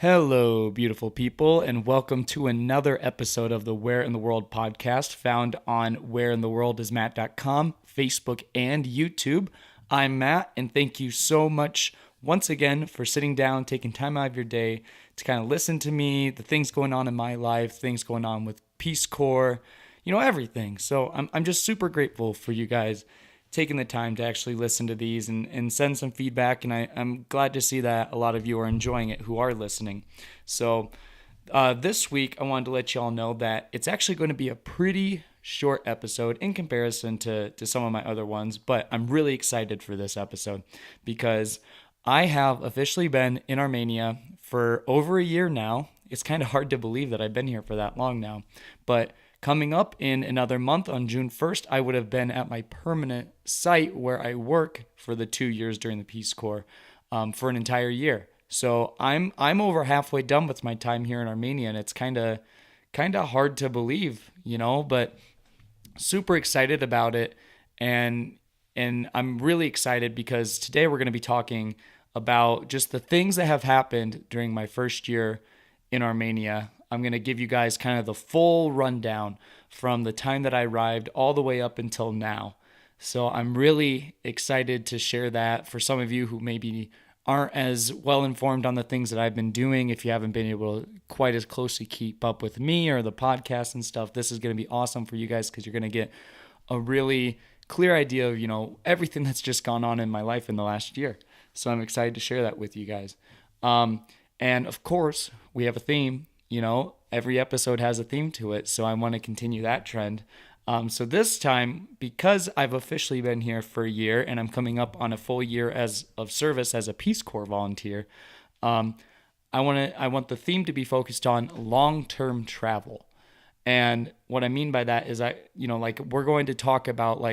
Hello, beautiful people, and welcome to another episode of the Where in the World podcast found on whereintheworldismatt.com, Facebook, and YouTube. I'm Matt, and thank you so much once again for sitting down, taking time out of your day to kind of listen to me, the things going on in my life, things going on with Peace Corps, everything. So I'm just super grateful for you guys taking the time to actually listen to these and send some feedback. And I'm glad to see that a lot of you are enjoying it who are listening. So this week, I wanted to let you all know that it's actually going to be a pretty short episode in comparison to some of my other ones. But I'm really excited for this episode because I have officially been in Armenia for over a year now. It's kind of hard to believe that I've been here for that long now. But coming up in another month on June 1st, I would have been at my permanent site where I work for the 2 years during the Peace Corps for an entire year. So I'm over halfway done with my time here in Armenia, and it's kind of hard to believe, but super excited about it. And I'm really excited because today we're going to be talking about just the things that have happened during my first year in Armenia. I'm going to give you guys kind of the full rundown from the time that I arrived all the way up until now. So I'm really excited to share that for some of you who maybe aren't as well informed on the things that I've been doing. If you haven't been able to quite as closely keep up with me or the podcast and stuff, this is going to be awesome for you guys because you're going to get a really clear idea of, everything that's just gone on in my life in the last year. So I'm excited to share that with you guys. And of course, we have a theme. Every episode has a theme to it, so I want to continue that trend. So this time, because I've officially been here for a year and I'm coming up on a full year of service as a Peace Corps volunteer, I want the theme to be focused on long-term travel. And what I mean by that is we're going to talk about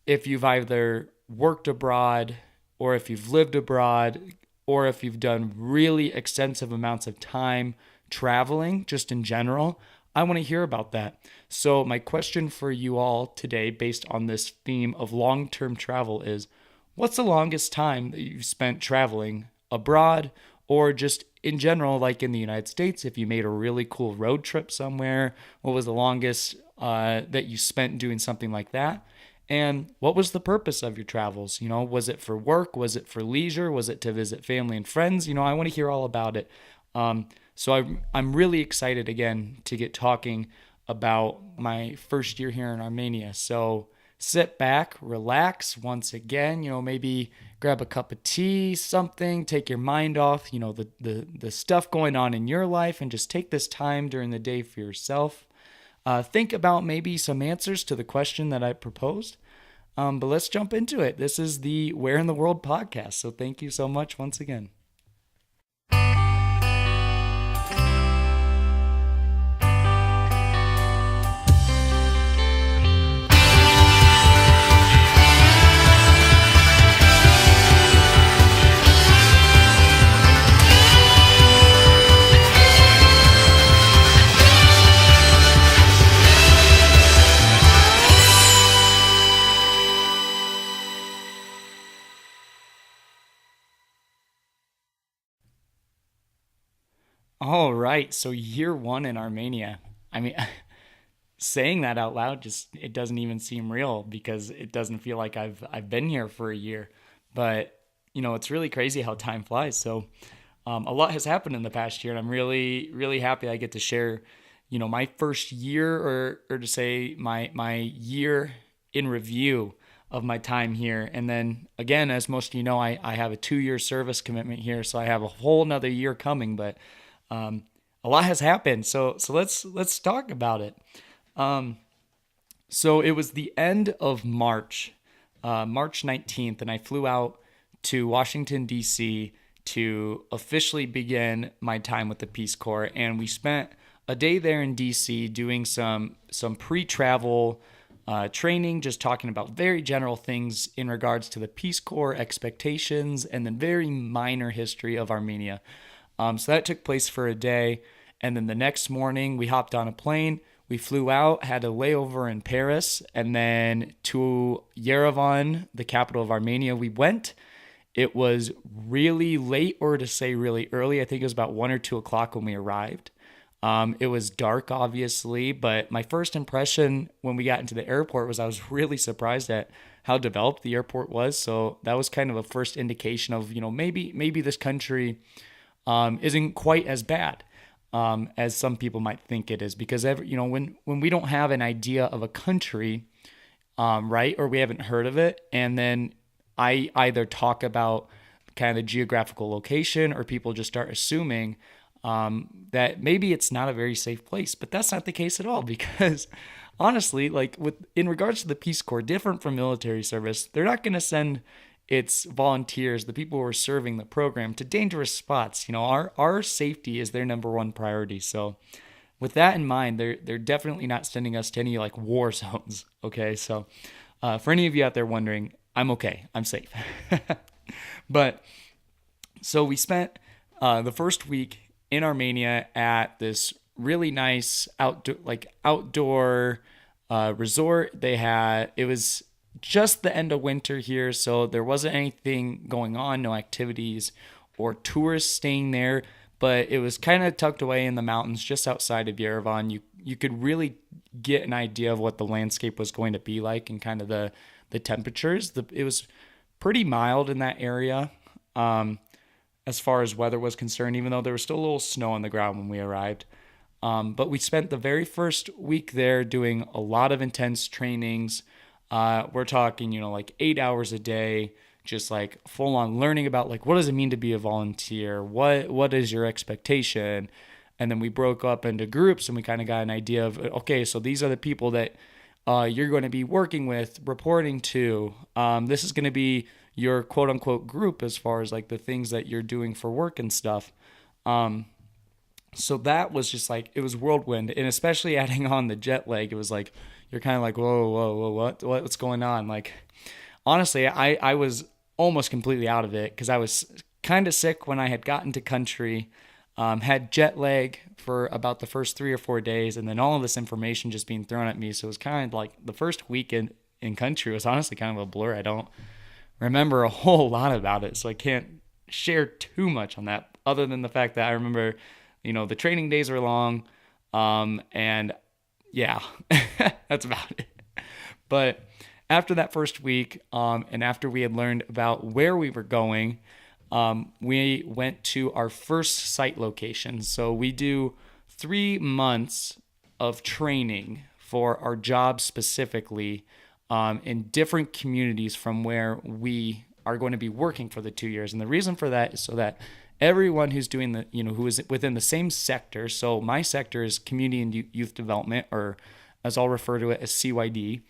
if you've either worked abroad or if you've lived abroad or if you've done really extensive amounts of time traveling just in general. I want to hear about that. So my question for you all today, based on this theme of long-term travel, is what's the longest time that you've spent traveling abroad or just in general, like in the United States? If you made a really cool road trip somewhere, what was the longest that you spent doing something like that? And what was the purpose of your travels? Was it for work? Was it for leisure? Was it to visit family and friends? I want to hear all about it. So I'm really excited again to get talking about my first year here in Armenia. So sit back, relax once again, maybe grab a cup of tea, something, take your mind off, the stuff going on in your life and just take this time during the day for yourself. Think about maybe some answers to the question that I proposed. But let's jump into it. This is the Where in the World podcast. So thank you so much once again. All right, so year one in Armenia. I mean, saying that out loud it doesn't even seem real because it doesn't feel like I've been here for a year. But it's really crazy how time flies. So a lot has happened in the past year, and I'm really really happy I get to share my first year or to say my year in review of my time here. And then again, as most of you know, I have a 2-year service commitment here, so I have a whole nother year coming. But a lot has happened, so let's talk about it. So it was the end of March, March 19th, and I flew out to Washington, D.C. to officially begin my time with the Peace Corps, and we spent a day there in D.C. doing some pre-travel training, just talking about very general things in regards to the Peace Corps expectations and then very minor history of Armenia. So that took place for a day. And then the next morning we hopped on a plane. We flew out, had a layover in Paris, and then to Yerevan, the capital of Armenia, we went. It was really late, or to say really early. I think it was about 1 or 2 o'clock when we arrived. It was dark, obviously, but my first impression when we got into the airport was I was really surprised at how developed the airport was. So that was kind of a first indication of, maybe this country isn't quite as bad as some people might think it is. Because when we don't have an idea of a country, right, or we haven't heard of it, and then I either talk about kind of the geographical location, or people just start assuming that maybe it's not a very safe place. But that's not the case at all, because honestly, like in regards to the Peace Corps, different from military service, they're not going to send its volunteers, the people who are serving the program, to dangerous spots. Our safety is their number one priority. So with that in mind, they're definitely not sending us to any like war zones. Okay, so for any of you out there wondering, I'm okay, I'm safe. But so we spent the first week in Armenia at this really nice outdoor resort. It was just the end of winter here, so there wasn't anything going on, no activities or tourists staying there, but it was kind of tucked away in the mountains just outside of Yerevan. You could really get an idea of what the landscape was going to be like, and kind of the temperatures. It was pretty mild in that area as far as weather was concerned, even though there was still a little snow on the ground when we arrived. But we spent the very first week there doing a lot of intense trainings. We're talking, like 8 hours a day, just like full on learning about like, what does it mean to be a volunteer? What is your expectation? And then we broke up into groups, and we kind of got an idea of, okay, so these are the people that you're going to be working with, reporting to. This is going to be your quote unquote group as far as like the things that you're doing for work and stuff. So that was just like, it was whirlwind, and especially adding on the jet lag, it was like, you're kind of like, whoa, what's going on? Like, honestly, I was almost completely out of it, because I was kind of sick when I had gotten to country, had jet lag for about the first 3 or 4 days, and then all of this information just being thrown at me. So it was kind of like the first week in country was honestly kind of a blur. I don't remember a whole lot about it, so I can't share too much on that, other than the fact that I remember, the training days were long, and yeah, that's about it. But after that first week, and after we had learned about where we were going, we went to our first site location. So we do 3 months of training for our job specifically, in different communities from where we are going to be working for the 2 years. And the reason for that is so that everyone who's doing who is within the same sector. So my sector is community and youth development, or as I'll refer to it as CYD.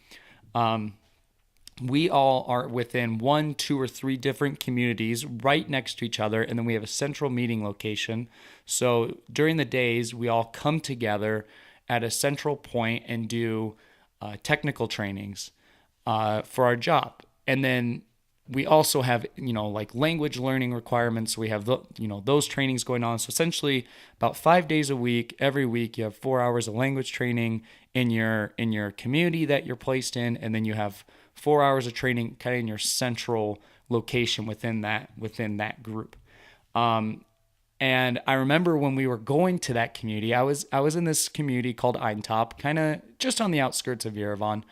We all are within 1, 2, or 3 different communities right next to each other, and then we have a central meeting location. So during the days, we all come together at a central point and do technical trainings for our job. And then we also have, like language learning requirements. We have, those trainings going on. So essentially about 5 days a week, every week, you have 4 hours of language training in your community that you're placed in. And then you have 4 hours of training kind of in your central location within that group. And I remember when we were going to that community, I was in this community called Eintop, kind of just on the outskirts of Yerevan,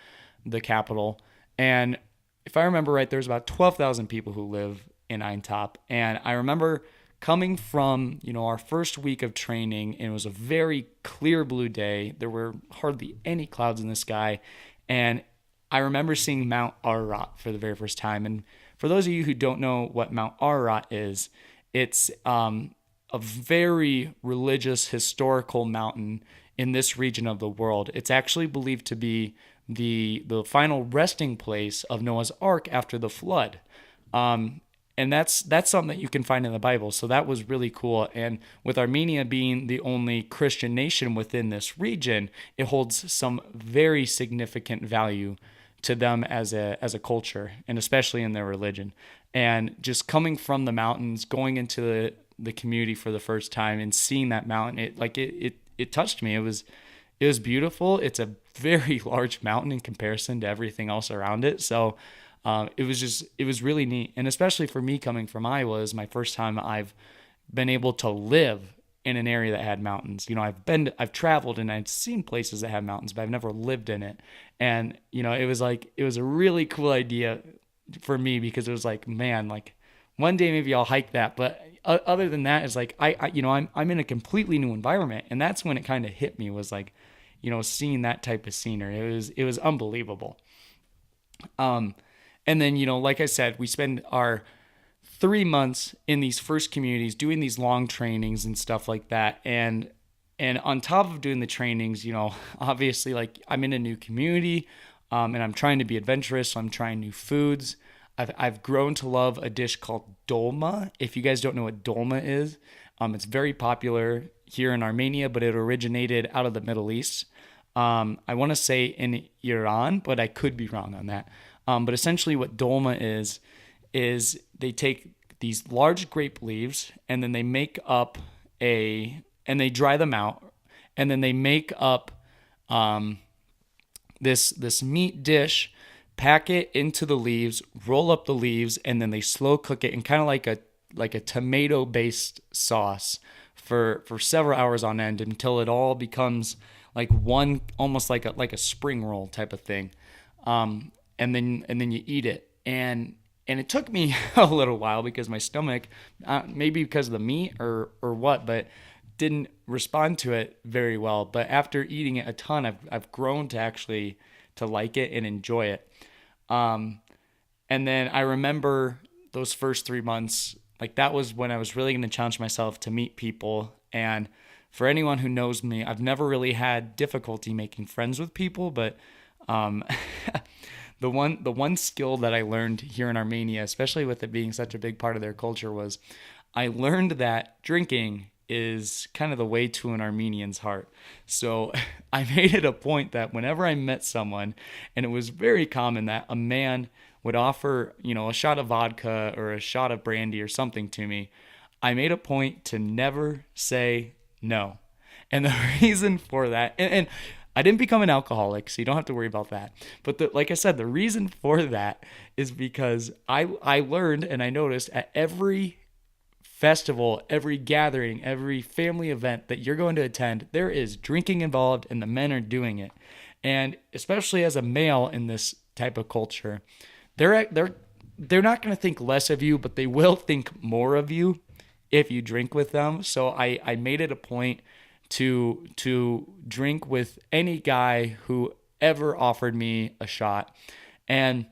the capital. And if I remember right, there's about 12,000 people who live in Eintop. And I remember coming from, our first week of training, and it was a very clear blue day. There were hardly any clouds in the sky. And I remember seeing Mount Ararat for the very first time. And for those of you who don't know what Mount Ararat is, it's a very religious, historical mountain in this region of the world. It's actually believed to be the final resting place of Noah's Ark after the flood. And that's something that you can find in the Bible. So that was really cool. And with Armenia being the only Christian nation within this region, it holds some very significant value to them as a culture, and especially in their religion. And just coming from the mountains, going into the community for the first time and seeing that mountain, it touched me. It was beautiful. It's a very large mountain in comparison to everything else around it. So It was really neat. And especially for me coming from Iowa, is my first time I've been able to live in an area that had mountains. I've traveled and I've seen places that have mountains, but I've never lived in it. And, it was a really cool idea for me, because it was like, man, like one day maybe I'll hike that. But other than that, it's like, I'm in a completely new environment. And that's when it kind of hit me, was like, seeing that type of scenery. It was unbelievable. And then, like I said, we spend our 3 months in these first communities doing these long trainings and stuff like that. And on top of doing the trainings, obviously, like, I'm in a new community, and I'm trying to be adventurous. So I'm trying new foods. I've grown to love a dish called dolma. If you guys don't know what dolma is, it's very popular here in Armenia, but it originated out of the Middle East. I want to say in Iran, but I could be wrong on that. But essentially what dolma is they take these large grape leaves, and then they make up and they dry them out, and then they make up this meat dish, pack it into the leaves, roll up the leaves, and then they slow cook it in kind of like a tomato based sauce for several hours on end, until it all becomes like one, almost like a spring roll type of thing. And then you eat it. And it took me a little while, because my stomach, maybe because of the meat or what, but didn't respond to it very well. But after eating it a ton, I've grown to actually to like it and enjoy it. And then I remember those first 3 months, like that was when I was really going to challenge myself to meet people. And for anyone who knows me, I've never really had difficulty making friends with people, but the one skill that I learned here in Armenia, especially with it being such a big part of their culture, was I learned that drinking is kind of the way to an Armenian's heart. So I made it a point that whenever I met someone, and it was very common that a man would offer, a shot of vodka or a shot of brandy or something to me, I made a point to never say no. And the reason for that, and I didn't become an alcoholic, so you don't have to worry about that. But like I said, the reason for that is because I learned, and I noticed at every festival, every gathering, every family event that you're going to attend, there is drinking involved, and the men are doing it. And especially as a male in this type of culture, they're not going to think less of you, but they will think more of you if you drink with them. So I made it a point to drink with any guy who ever offered me a shot. And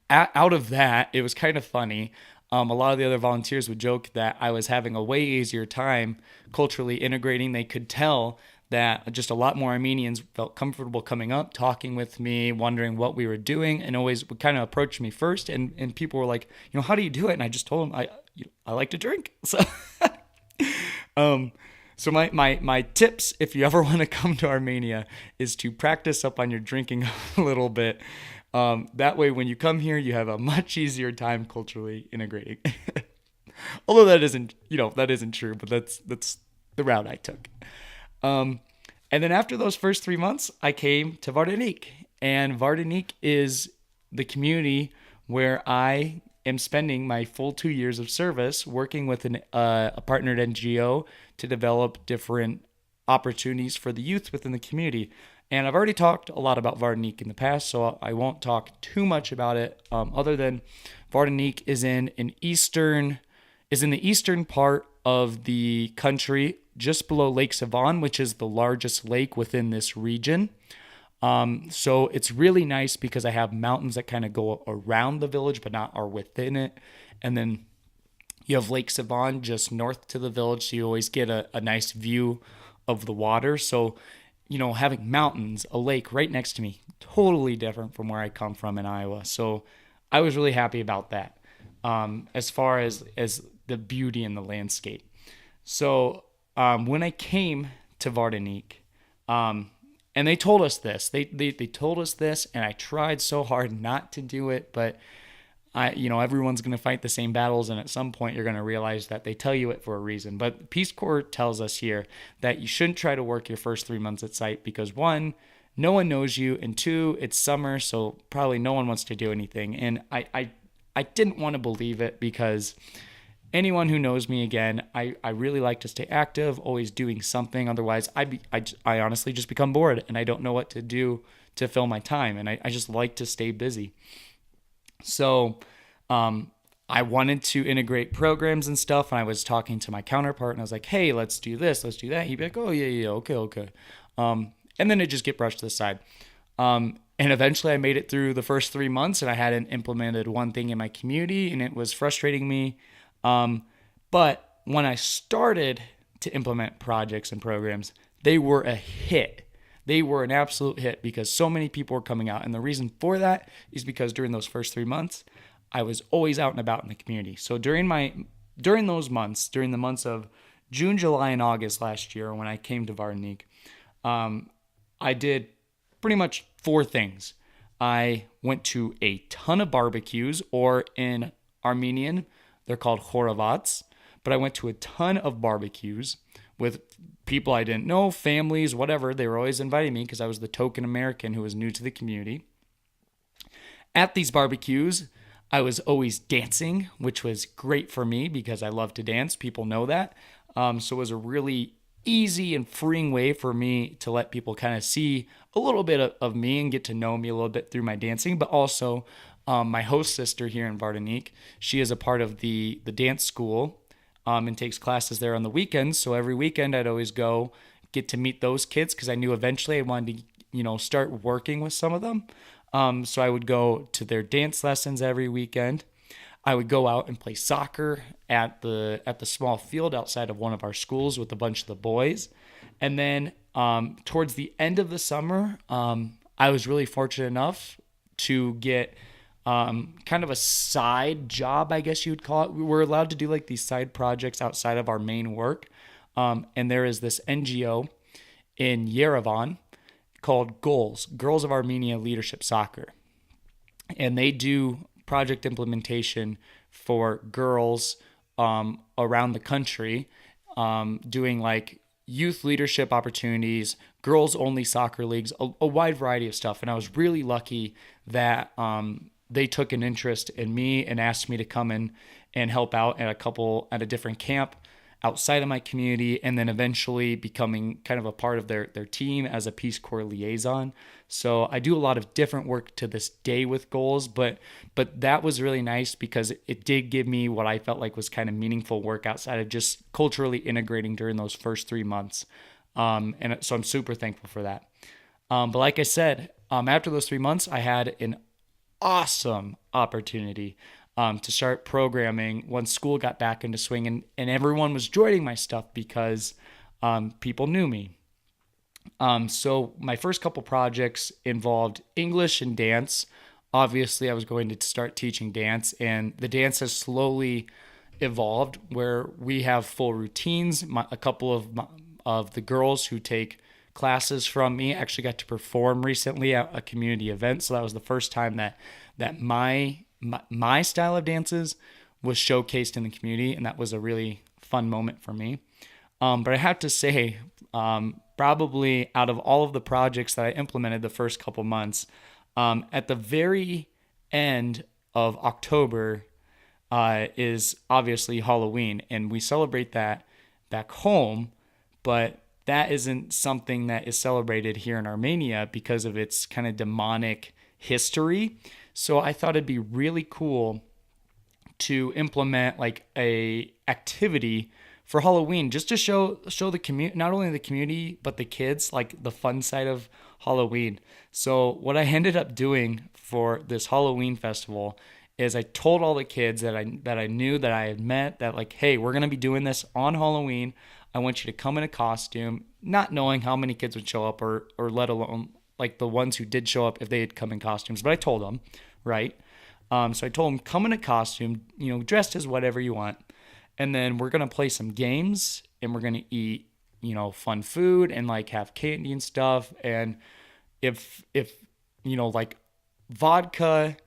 out of that, it was kind of funny. A lot of the other volunteers would joke that I was having a way easier time culturally integrating. They could tell that just a lot more Armenians felt comfortable coming up, talking with me, wondering what we were doing, and always would kind of approach me first. And people were like, how do you do it? And I just told them, I like to drink. So, so my tips, if you ever want to come to Armenia, is to practice up on your drinking a little bit. That way, when you come here, you have a much easier time culturally integrating. Although that isn't true, but that's the route I took. And then after those first 3 months, I came to Vardanik, and Vardanik is the community where I am spending my full 2 years of service working with a partnered NGO to develop different opportunities for the youth within the community. And I've already talked a lot about Vardanik in the past, so I won't talk too much about it, other than Vardanik is in the eastern part of the country, just below Lake Sevan, which is the largest lake within this region. So it's really nice because I have mountains that kind of go around the village, but not are within it. And then you have Lake Sevan just north to the village, so you always get a nice view of the water. So having mountains, a lake right next to me, totally different from where I come from in Iowa. So I was really happy about that, as far as the beauty in the landscape. So when I came to Vardanik, and they told us this, they told us this, and I tried so hard not to do it, but everyone's going to fight the same battles, and at some point you're going to realize that they tell you it for a reason. But Peace Corps tells us here that you shouldn't try to work your first 3 months at site because, one, no one knows you, and two, it's summer, so probably no one wants to do anything. And I didn't want to believe it because anyone who knows me, again, I really like to stay active, always doing something. Otherwise, I honestly just become bored and I don't know what to do to fill my time. And I just like to stay busy. So I wanted to integrate programs and stuff. And I was talking to my counterpart and I was like, hey, let's do this, let's do that. He'd be like, oh, yeah, okay. And then it just get brushed to the side. And eventually I made it through the first 3 months and I hadn't implemented one thing in my community and it was frustrating me. But when I started to implement projects and programs, they were a hit. They were an absolute hit because so many people were coming out. And the reason for that is because during those first 3 months, I was always out and about in the community. So during those months, during the months of June, July, and August last year, when I came to Vardanic, I did pretty much 4 things. I went to a ton of barbecues, or in Armenian, they're called khorovats. But I went to a ton of barbecues with people I didn't know, families, whatever. They were always inviting me because I was the token American who was new to the community. At these barbecues, I was always dancing, which was great for me because I love to dance. People know that. So it was a really easy and freeing way for me to let people kind of see a little bit of me and get to know me a little bit through my dancing. But also my host sister here in Vardanic, she is a part of the dance school and takes classes there on the weekends. So every weekend I'd always go get to meet those kids because I knew eventually I wanted to, start working with some of them. So I would go to their dance lessons every weekend. I would go out and play soccer at the small field outside of one of our schools with a bunch of the boys. And then towards the end of the summer, I was really fortunate enough to get kind of a side job, I guess you would call it. We were allowed to do like these side projects outside of our main work. And there is this NGO in Yerevan called Goals, Girls of Armenia Leadership Soccer. And they do project implementation for girls around the country, doing like youth leadership opportunities, girls only soccer leagues, a wide variety of stuff. And I was really lucky that they took an interest in me and asked me to come in and help out at a different camp outside of my community, and then eventually becoming kind of a part of their team as a Peace Corps liaison. So I do a lot of different work to this day with Goals, but that was really nice because it did give me what I felt like was kind of meaningful work outside of just culturally integrating during those first 3 months. And so I'm super thankful for that. But like I said, after those 3 months, I had an awesome opportunity to start programming once school got back into swing, and everyone was joining my stuff because people knew me. So my first couple projects involved English and dance. Obviously, I was going to start teaching dance, and the dance has slowly evolved where we have full routines. A couple of the girls who take classes from me actually got to perform recently at a community event. So that was the first time that my style of dances was showcased in the community, and that was a really fun moment for me. But I have to say, probably out of all of the projects that I implemented the first couple months, at the very end of October is obviously Halloween, and we celebrate that back home, but that isn't something that is celebrated here in Armenia because of its kind of demonic history. So I thought it'd be really cool to implement like a activity for Halloween, just to show the community, not only the community, but the kids, like the fun side of Halloween. So what I ended up doing for this Halloween festival is I told all the kids that I knew that I had met that like, hey, we're going to be doing this on Halloween. I want you to come in a costume, not knowing how many kids would show up or let alone like the ones who did show up if they had come in costumes. But I told them, right? So I told them, come in a costume, dressed as whatever you want. And then we're going to play some games and we're going to eat, fun food and like have candy and stuff. And if like vodka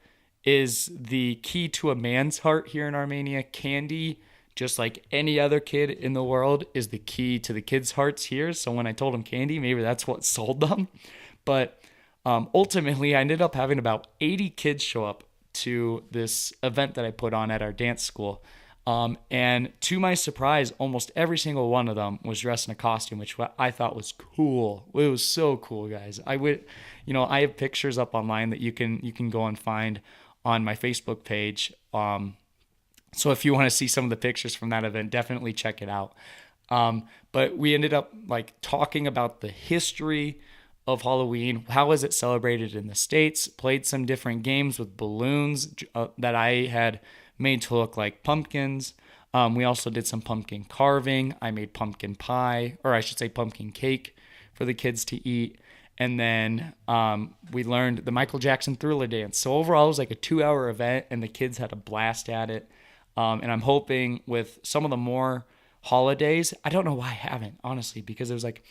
is the key to a man's heart here in Armenia, candy, just like any other kid in the world, is the key to the kids' hearts here. So when I told them candy, maybe that's what sold them. But ultimately, I ended up having about 80 kids show up to this event that I put on at our dance school. And to my surprise, almost every single one of them was dressed in a costume, which I thought was cool. It was so cool, guys. I have pictures up online that you can go and find on my Facebook page. So if you want to see some of the pictures from that event, definitely check it out. But we ended up like talking about the history of Halloween. How was it celebrated in the States? Played some different games with balloons that I had made to look like pumpkins. We also did some pumpkin carving. I made pumpkin pie, or I should say pumpkin cake for the kids to eat. And then we learned the Michael Jackson Thriller dance. So overall, it was like a 2-hour event, and the kids had a blast at it. And I'm hoping with some of the more holidays, I don't know why I haven't, honestly, because it was like,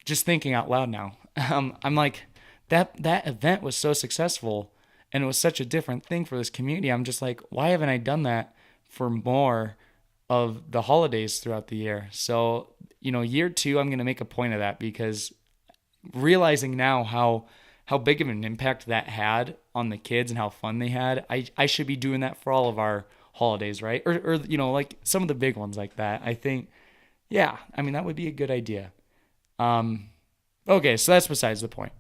just thinking out loud now, I'm like, that event was so successful and it was such a different thing for this community. I'm just like, why haven't I done that for more of the holidays throughout the year? So, year 2, I'm going to make a point of that, because realizing now how big of an impact that had on the kids and how fun they had, I should be doing that for all of our holidays, right? Or like some of the big ones like that. I think, yeah, I mean, that would be a good idea. Okay, so that's besides the point.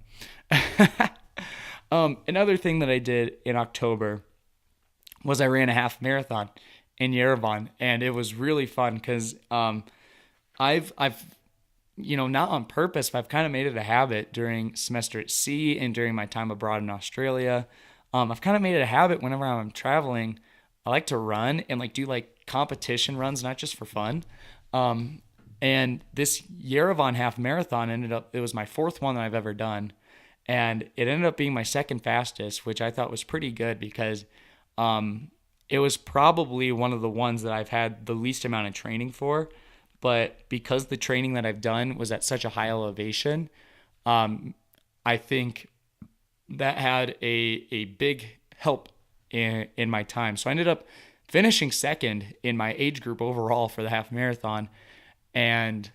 Another thing that I did in October was I ran a half marathon in Yerevan, and it was really fun because I've not on purpose, but I've kind of made it a habit during semester at sea and during my time abroad in Australia. I've kind of made it a habit whenever I'm traveling. I like to run and like do like competition runs, not just for fun. And this Yerevan half marathon it was my 4th one that I've ever done. And it ended up being my 2nd fastest, which I thought was pretty good because it was probably one of the ones that I've had the least amount of training for. But because the training that I've done was at such a high elevation, I think that had a big help in my time. So I ended up finishing 2nd in my age group overall for the half marathon, and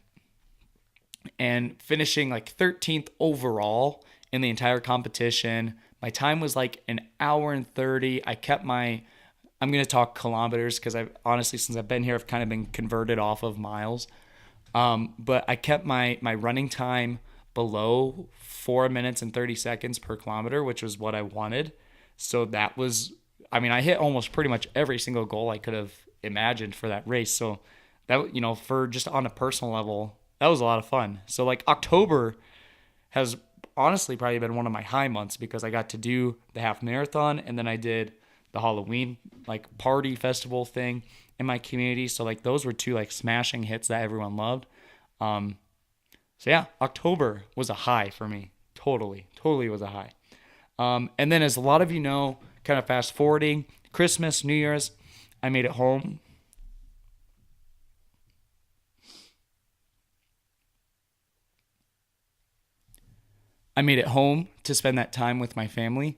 finishing like 13th overall in the entire competition. My time was like an hour and 30. I'm going to talk kilometers because I've honestly, since I've been here, I've kind of been converted off of miles. But I kept my running time below 4 minutes and 30 seconds per kilometer, which was what I wanted. So that was, I hit almost pretty much every single goal I could have imagined for that race. So that, for just on a personal level, that was a lot of fun. So like October has honestly probably been one of my high months because I got to do the half marathon, and then I did the Halloween like party festival thing in my community. So like those were 2 like smashing hits that everyone loved. So yeah, October was a high for me. Totally was a high. And then, as a lot of you know, kind of fast forwarding, Christmas, New Year's, I made it home. I made it home to spend that time with my family.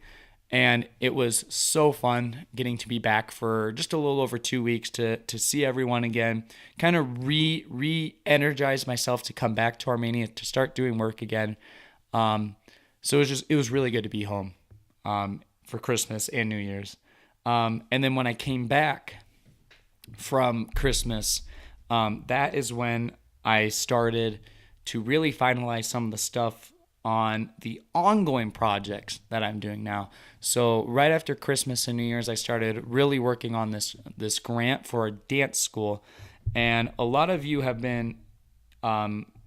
And it was so fun getting to be back for just a little over 2 weeks to see everyone again, kind of re-energize myself to come back to Armenia, to start doing work again. So it was really good to be home for Christmas and New Year's. And then when I came back from Christmas, that is when I started to really finalize some of the stuff on the ongoing projects that I'm doing now. So right after Christmas and New Year's, I started really working on this grant for a dance school. And a lot of you have been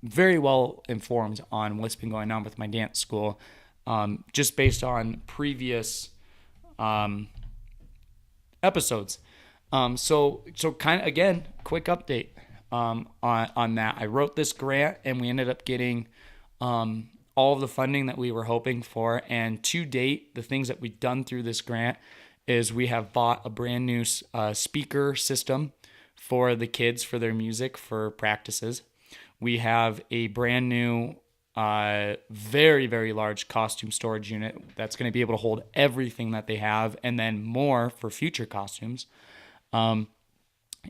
very well informed on what's been going on with my dance school, just based on previous episodes. So kind of, again, quick update on that. I wrote this grant, and we ended up getting all of the funding that we were hoping for. And to date, the things that we've done through this grant is we have bought a brand new speaker system for the kids for their music for practices. We have a brand new, very, very large costume storage unit that's going to be able to hold everything that they have, and then more for future costumes. And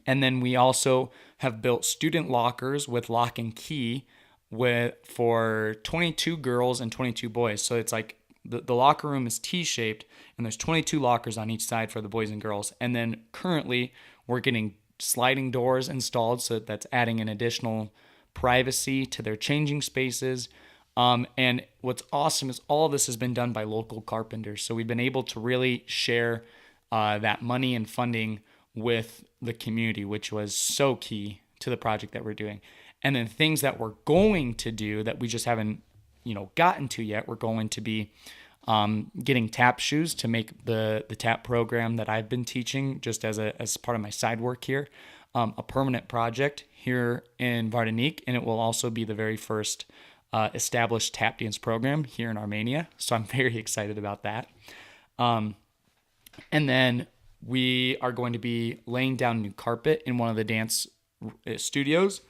then we also have built student lockers with lock and key for 22 girls and 22 boys. So it's like the locker room is T-shaped, and there's 22 lockers on each side for the boys and girls. And then currently we're getting sliding doors installed, so that's adding an additional privacy to their changing spaces. And what's awesome is all of this has been done by local carpenters. So we've been able to really share that money and funding with the community, which was so key to the project that we're doing. And then things that we're going to do that we just haven't, gotten to yet, we're going to be getting tap shoes to make the tap program that I've been teaching just as part of my side work here, a permanent project here in Vardanik, and it will also be the very first established tap dance program here in Armenia. So I'm very excited about that. And then we are going to be laying down new carpet in one of the dance studios,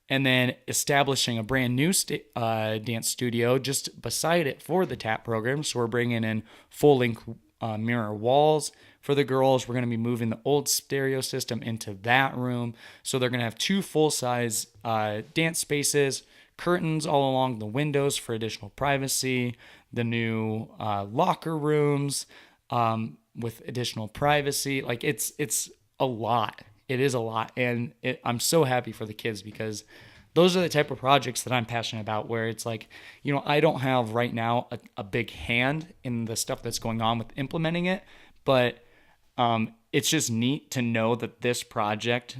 and then establishing a brand new dance studio just beside it for the tap program. So we're bringing in full-length mirror walls for the girls. We're going to be moving the old stereo system into that room. So they're going to have 2 full-size dance spaces, curtains all along the windows for additional privacy, the new locker rooms with additional privacy. Like it's a lot. It is a lot. And I'm so happy for the kids, because those are the type of projects that I'm passionate about, where it's like, I don't have right now a big hand in the stuff that's going on with implementing it, but it's just neat to know that this project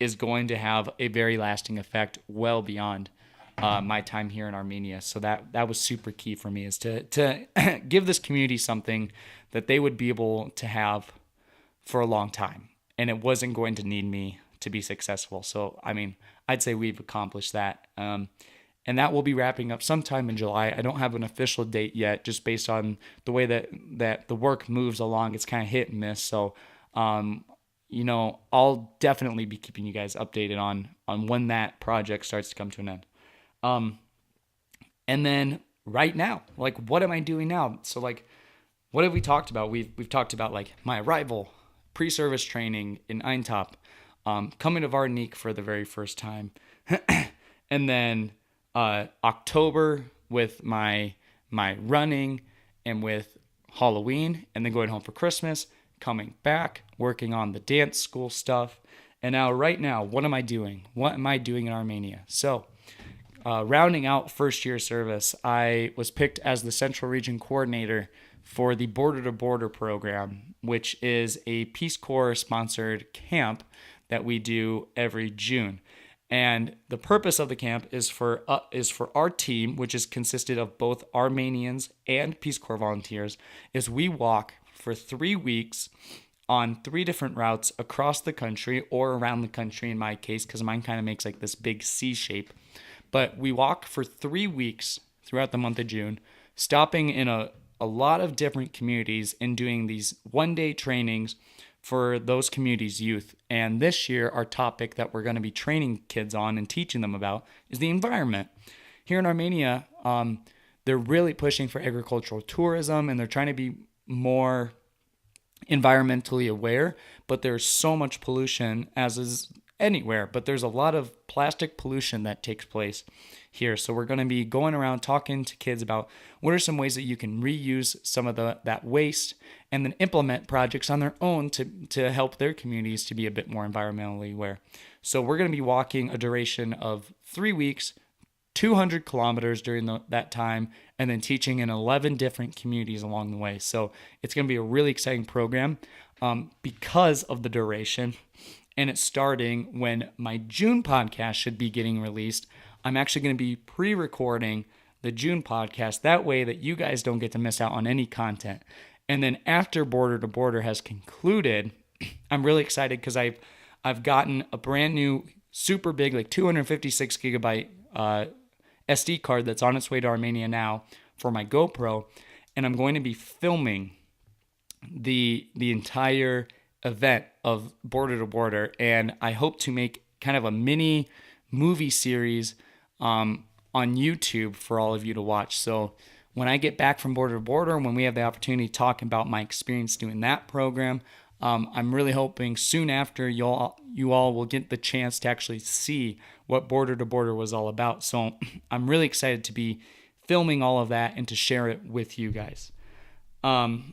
is going to have a very lasting effect well beyond my time here in Armenia. So that was super key for me, is to give this community something that they would be able to have for a long time. And it wasn't going to need me to be successful. So, I'd say we've accomplished that. And that will be wrapping up sometime in July. I don't have an official date yet, just based on the way that the work moves along. It's kind of hit and miss. So, I'll definitely be keeping you guys updated on when that project starts to come to an end. And then right now, like, what am I doing now? So, like, what have we talked about? We've talked about, like, my arrival, pre-service training in Eintop, coming to Vardanik for the very first time, and then October with my running, and with Halloween, and then going home for Christmas, coming back, working on the dance school stuff, and now right now, what am I doing? What am I doing in Armenia? So, rounding out first year service, I was picked as the Central Region Coordinator for the Border to Border program, which is a Peace Corps sponsored camp that we do every June. And the purpose of the camp is for our team, which is consisted of both Armenians and Peace Corps volunteers, is we walk for 3 weeks on 3 different routes across the country, or around the country in my case, because mine kind of makes like this big C shape. But we walk for 3 weeks throughout the month of June, stopping in a lot of different communities and doing these one-day trainings for those communities' youth. And this year, our topic that we're going to be training kids on and teaching them about is the environment. Here in Armenia, they're really pushing for agricultural tourism, and they're trying to be more environmentally aware, but there's so much pollution, as is anywhere, but there's a lot of plastic pollution that takes place here. So we're going to be going around talking to kids about what are some ways that you can reuse some of that waste, and then implement projects on their own to help their communities to be a bit more environmentally aware. So we're going to be walking a duration of 3 weeks, 200 kilometers during that time, and then teaching in 11 different communities along the way. So it's going to be a really exciting program because of the duration. And it's starting when my June podcast should be getting released. I'm actually going to be pre-recording the June podcast. That way that you guys don't get to miss out on any content. And then after Border to Border has concluded, I'm really excited because I've gotten a brand new, super big, like 256 gigabyte SD card that's on its way to Armenia now for my GoPro. And I'm going to be filming the entire event of Border to Border, and I hope to make kind of a mini movie series on YouTube for all of you to watch. So when I get back from Border to Border, when we have the opportunity to talk about my experience doing that program, I'm really hoping soon after you all will get the chance to actually see what Border to Border was all about. So I'm really excited to be filming all of that and to share it with you guys. And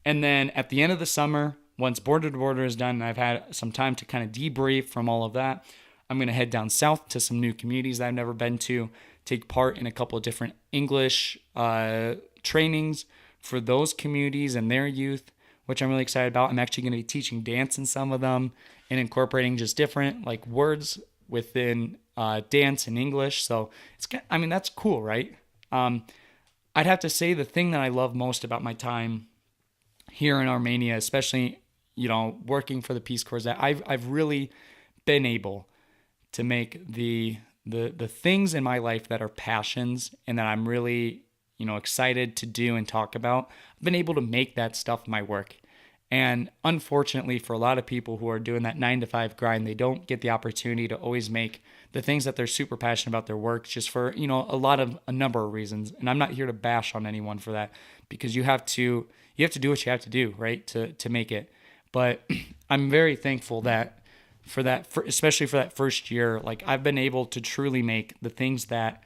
then at the end of the summer, once Border to Border is done and I've had some time to kind of debrief from all of that, I'm going to head down south to some new communities that I've never been to, take part in a couple of different English trainings for those communities and their youth, which I'm really excited about. I'm actually going to be teaching dance in some of them and incorporating just different like words within dance in English. So that's cool, right? I'd have to say the thing that I love most about my time here in Armenia, especially, working for the Peace Corps, that I've really been able to make the things in my life that are passions and that I'm really, excited to do and talk about. I've been able to make that stuff my work. And unfortunately, for a lot of people who are doing that 9-to-5 grind, they don't get the opportunity to always make the things that they're super passionate about their work, just for, a number of reasons. And I'm not here to bash on anyone for that, because you have to do what you have to do, right, to make it. But I'm very thankful that especially for that first year, like I've been able to truly make the things that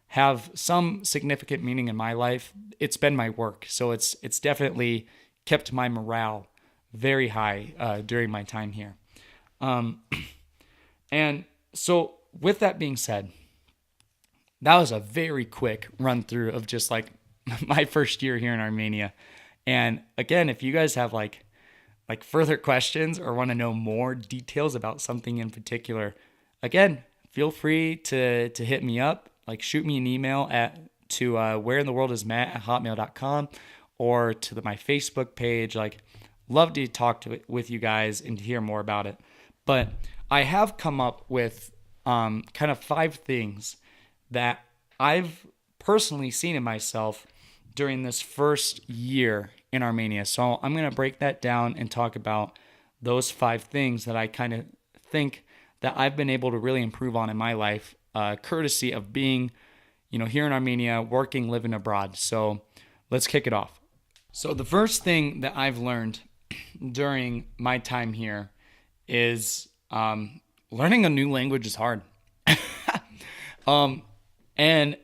have some significant meaning in my life. It's been my work. So it's definitely kept my morale very high during my time here. And so with that being said, that was a very quick run through of just like my first year here in Armenia. And again, if you guys have like further questions or want to know more details about something in particular, again, feel free to hit me up, like shoot me an email to whereintheworldismatt@hotmail.com or to my Facebook page. Like, love to talk with you guys and to hear more about it. But I have come up with kind of 5 things that I've personally seen in myself during this first year in Armenia. So I'm going to break that down and talk about those 5 things that I kind of think that I've been able to really improve on in my life, courtesy of being, here in Armenia, working, living abroad. So let's kick it off. So the first thing that I've learned during my time here is learning a new language is hard. And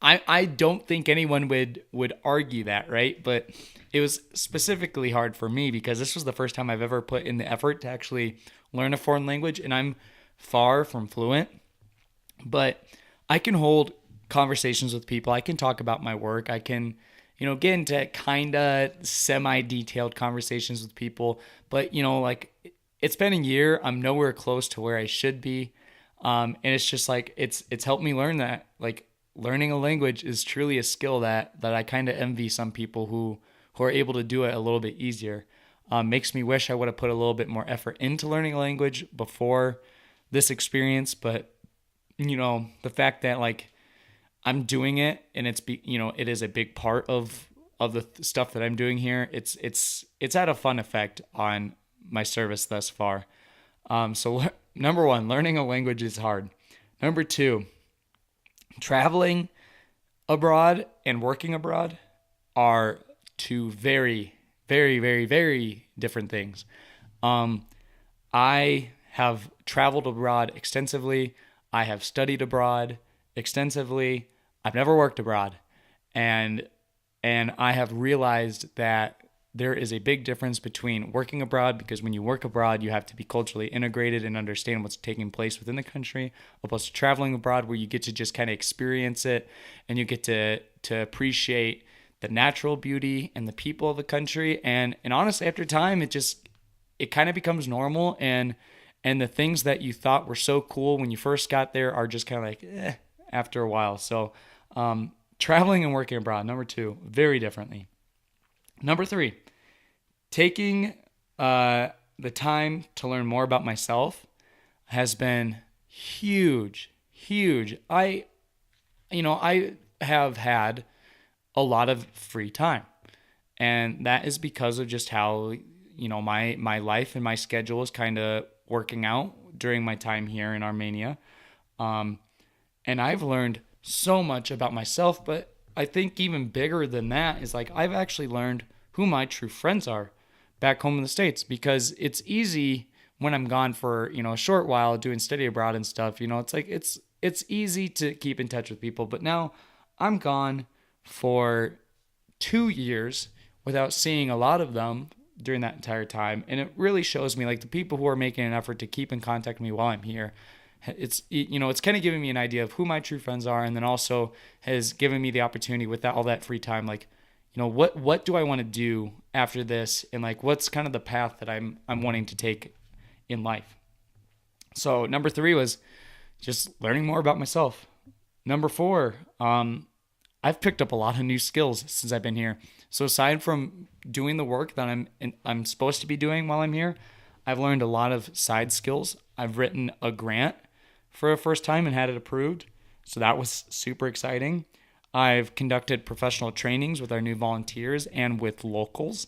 I don't think anyone would argue that, right? But it was specifically hard for me because this was the first time I've ever put in the effort to actually learn a foreign language, and I'm far from fluent, but I can hold conversations with people. I can talk about my work. I can, get into kind of semi-detailed conversations with people, but, like it's been a year. I'm nowhere close to where I should be. And it's just like, it's helped me learn that like learning a language is truly a skill that I kind of envy some people who are able to do it a little bit easier. Makes me wish I would have put a little bit more effort into learning a language before this experience. But, the fact that like I'm doing it and it is a big part of the stuff that I'm doing here. It's had a fun effect on my service thus far. So number 1, learning a language is hard. Number 2, traveling abroad and working abroad are 2 very, very, very, very different things. I have traveled abroad extensively. I have studied abroad extensively. I've never worked abroad. And I have realized that there is a big difference between working abroad, because when you work abroad, you have to be culturally integrated and understand what's taking place within the country, opposed to traveling abroad where you get to just kind of experience it and you get to appreciate the natural beauty and the people of the country. And honestly, after time, it kind of becomes normal, and the things that you thought were so cool when you first got there are just kind of like, after a while. So, traveling and working abroad, number 2, very differently. Number 3, taking the time to learn more about myself has been huge. I have had a lot of free time, and that is because of just how, my life and my schedule is kind of working out during my time here in Armenia. And I've learned so much about myself, but I think even bigger than that is like I've actually learned who my true friends are back home in the States, because it's easy when I'm gone for, a short while doing study abroad and stuff. It's like it's easy to keep in touch with people, but now I'm gone for 2 years without seeing a lot of them during that entire time. And it really shows me, like, the people who are making an effort to keep in contact with me while I'm here, it's kind of giving me an idea of who my true friends are, and then also has given me the opportunity with all that free time, like, what do I want to do after this, and like what's kind of the path that I'm wanting to take in life. So number 3 was just learning more about myself. Number 4, I've picked up a lot of new skills since I've been here. So aside from doing the work that I'm supposed to be doing while I'm here, I've learned a lot of side skills. I've written a grant for the first time and had it approved, so that was super exciting. I've conducted professional trainings with our new volunteers and with locals.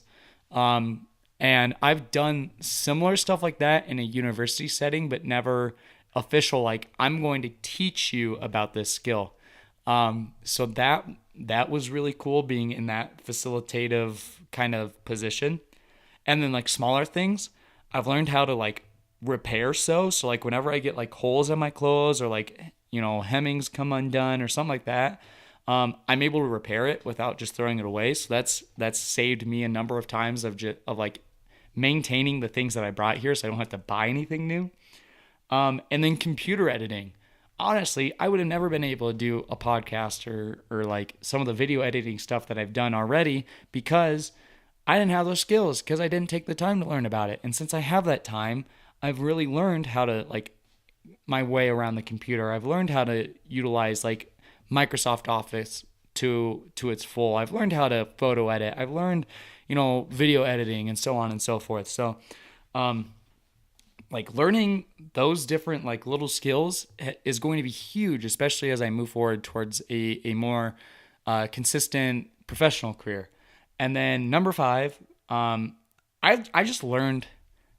And I've done similar stuff like that in a university setting, but never official, like, I'm going to teach you about this skill. So that was really cool, being in that facilitative kind of position. And then, like, smaller things, I've learned how to, like, repair sew. So like whenever I get like holes in my clothes, or like, hemmings come undone or something like that, I'm able to repair it without just throwing it away. So that's saved me a number of times of like maintaining the things that I brought here, so I don't have to buy anything new. And then computer editing. Honestly, I would have never been able to do a podcast or like some of the video editing stuff that I've done already, because I didn't have those skills, because I didn't take the time to learn about it. And since I have that time, I've really learned how to, like, my way around the computer. I've learned how to utilize like Microsoft Office to its full. I've learned how to photo edit. I've learned, video editing and so on and so forth. So, like, learning those different like little skills is going to be huge, especially as I move forward towards a more consistent professional career. And then number 5, I just learned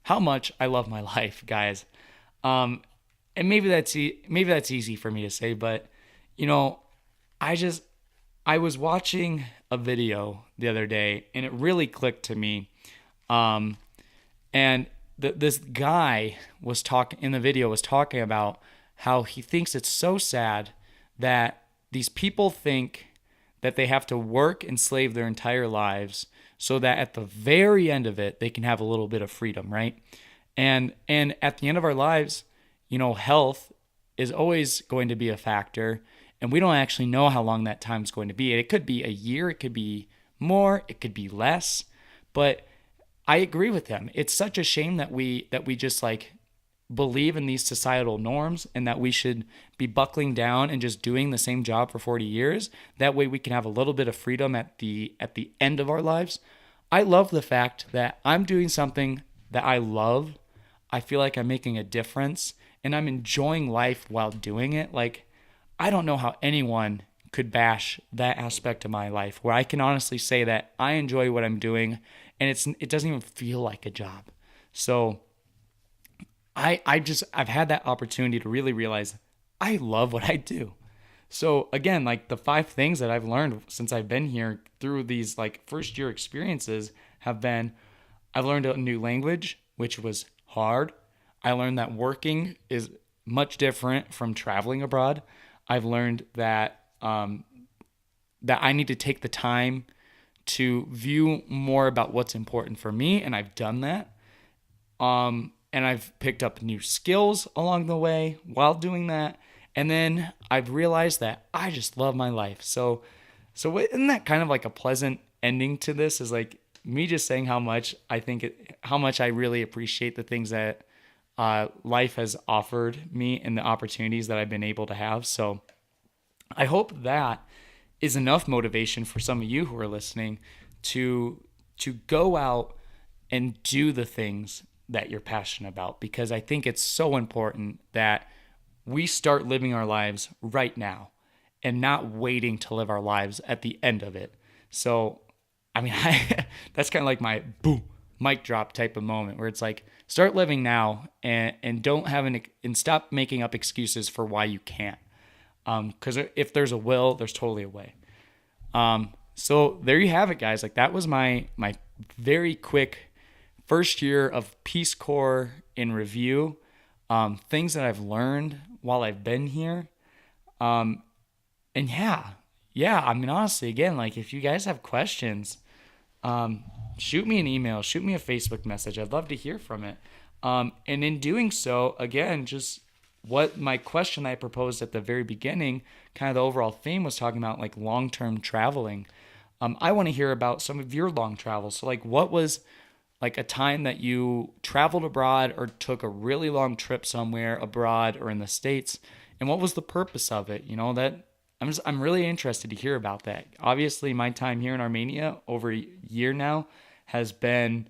how much I love my life, guys. And maybe that's easy for me to say, but I was watching a video the other day, and it really clicked to me. And this guy was talking about how he thinks it's so sad that these people think that they have to work and slave their entire lives so that at the very end of it, they can have a little bit of freedom, right? And at the end of our lives, health is always going to be a factor, and we don't actually know how long that time is going to be. It could be a year, it could be more, it could be less, but I agree with them. It's such a shame that we just like believe in these societal norms, and that we should be buckling down and just doing the same job for 40 years. That way we can have a little bit of freedom at the end of our lives. I love the fact that I'm doing something that I love. I feel like I'm making a difference, and I'm enjoying life while doing it. Like, I don't know how anyone could bash that aspect of my life, where I can honestly say that I enjoy what I'm doing, and it doesn't even feel like a job. So I've had that opportunity to really realize I love what I do. So again, like, the 5 things that I've learned since I've been here through these like first year experiences have been: I've learned a new language, which was hard. I learned that working is much different from traveling abroad. I've learned that that I need to take the time to view more about what's important for me, and I've done that. And I've picked up new skills along the way while doing that. And then I've realized that I just love my life. So isn't that kind of like a pleasant ending to this? Is like me just saying how much I really appreciate the things that life has offered me and the opportunities that I've been able to have. So I hope that is enough motivation for some of you who are listening to go out and do the things that you're passionate about, because I think it's so important that we start living our lives right now and not waiting to live our lives at the end of it. So, I mean, that's kind of like my boom, mic drop type of moment, where it's like, start living now and don't have and stop making up excuses for why you can't. Because if there's a will, there's totally a way. So there you have it, guys. Like, that was my very quick first year of Peace Corps in review, things that I've learned while I've been here. And I mean, honestly, again, like if you guys have questions, shoot me an email, shoot me a Facebook message. I'd love to hear from it. And in doing so, again, just what my question I proposed at the very beginning, kind of the overall theme was talking about like long-term traveling. I want to hear about some of your long travels. So like what was like a time that you traveled abroad or took a really long trip somewhere abroad or in the States, and what was the purpose of it? You know, that I'm really interested to hear about that. Obviously, my time here in Armenia over a year now has been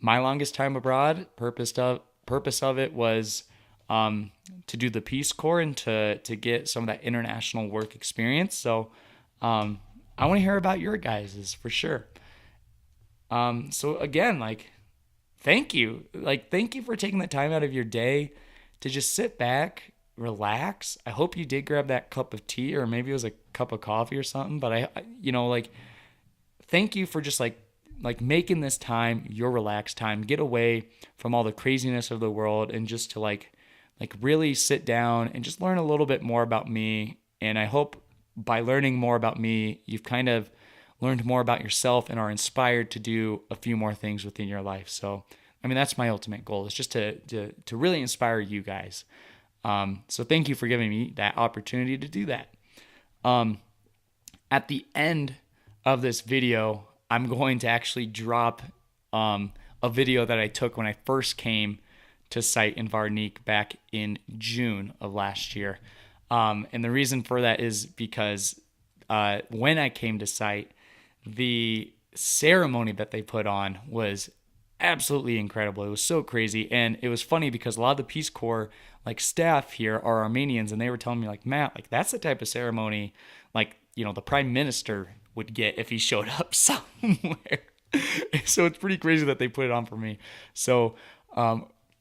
my longest time abroad. Purpose of it was to do the Peace Corps and to get some of that international work experience. So I want to hear about your guys's for sure. So again, like, thank you. Like, thank you for taking the time out of your day to just sit back, relax. I hope you did grab that cup of tea, or maybe it was a cup of coffee or something. But like, thank you for just like making this time your relaxed time. Get away from all the craziness of the world and just to like really sit down and just learn a little bit more about me. And I hope by learning more about me, you've kind of learned more about yourself and are inspired to do a few more things within your life. So, I mean, that's my ultimate goal, is just to really inspire you guys. So thank you for giving me that opportunity to do that. At the end of this video, I'm going to actually drop a video that I took when I first came to site in Varnik back in June of last year. And the reason for that is because when I came to site, the ceremony that they put on was absolutely incredible. It was so crazy. And it was funny because a lot of the Peace Corps like staff here are Armenians, and they were telling me like, Matt, like that's the type of ceremony like, you know, the prime minister would get if he showed up somewhere. So it's pretty crazy that they put it on for me. So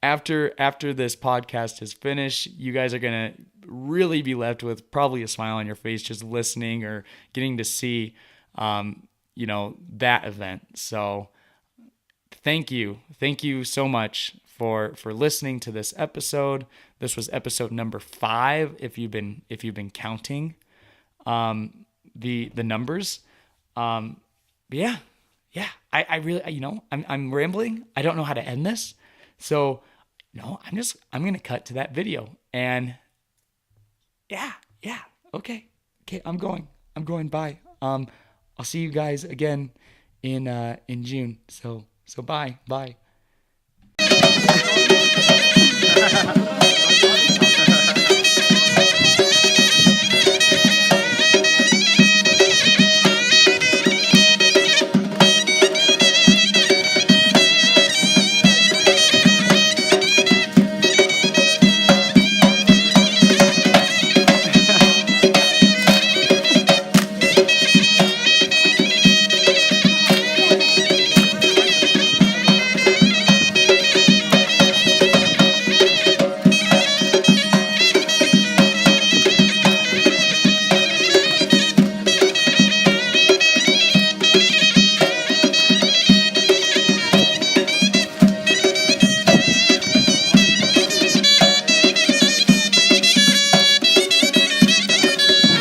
after this podcast is finished, you guys are going to really be left with probably a smile on your face just listening or getting to see that event. So thank you so much for listening to this episode. This was episode number 5 if you've been counting the numbers. I really, I'm rambling. I don't know how to end this. So no, I'm going to cut to that video, and okay. I'm going. Bye. I'll see you guys again in June. So bye.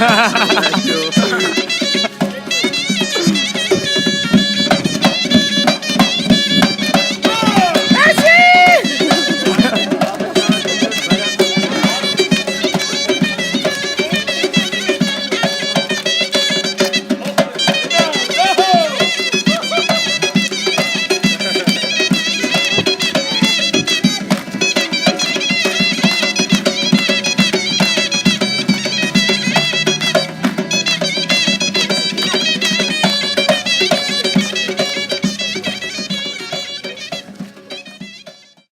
Thank you.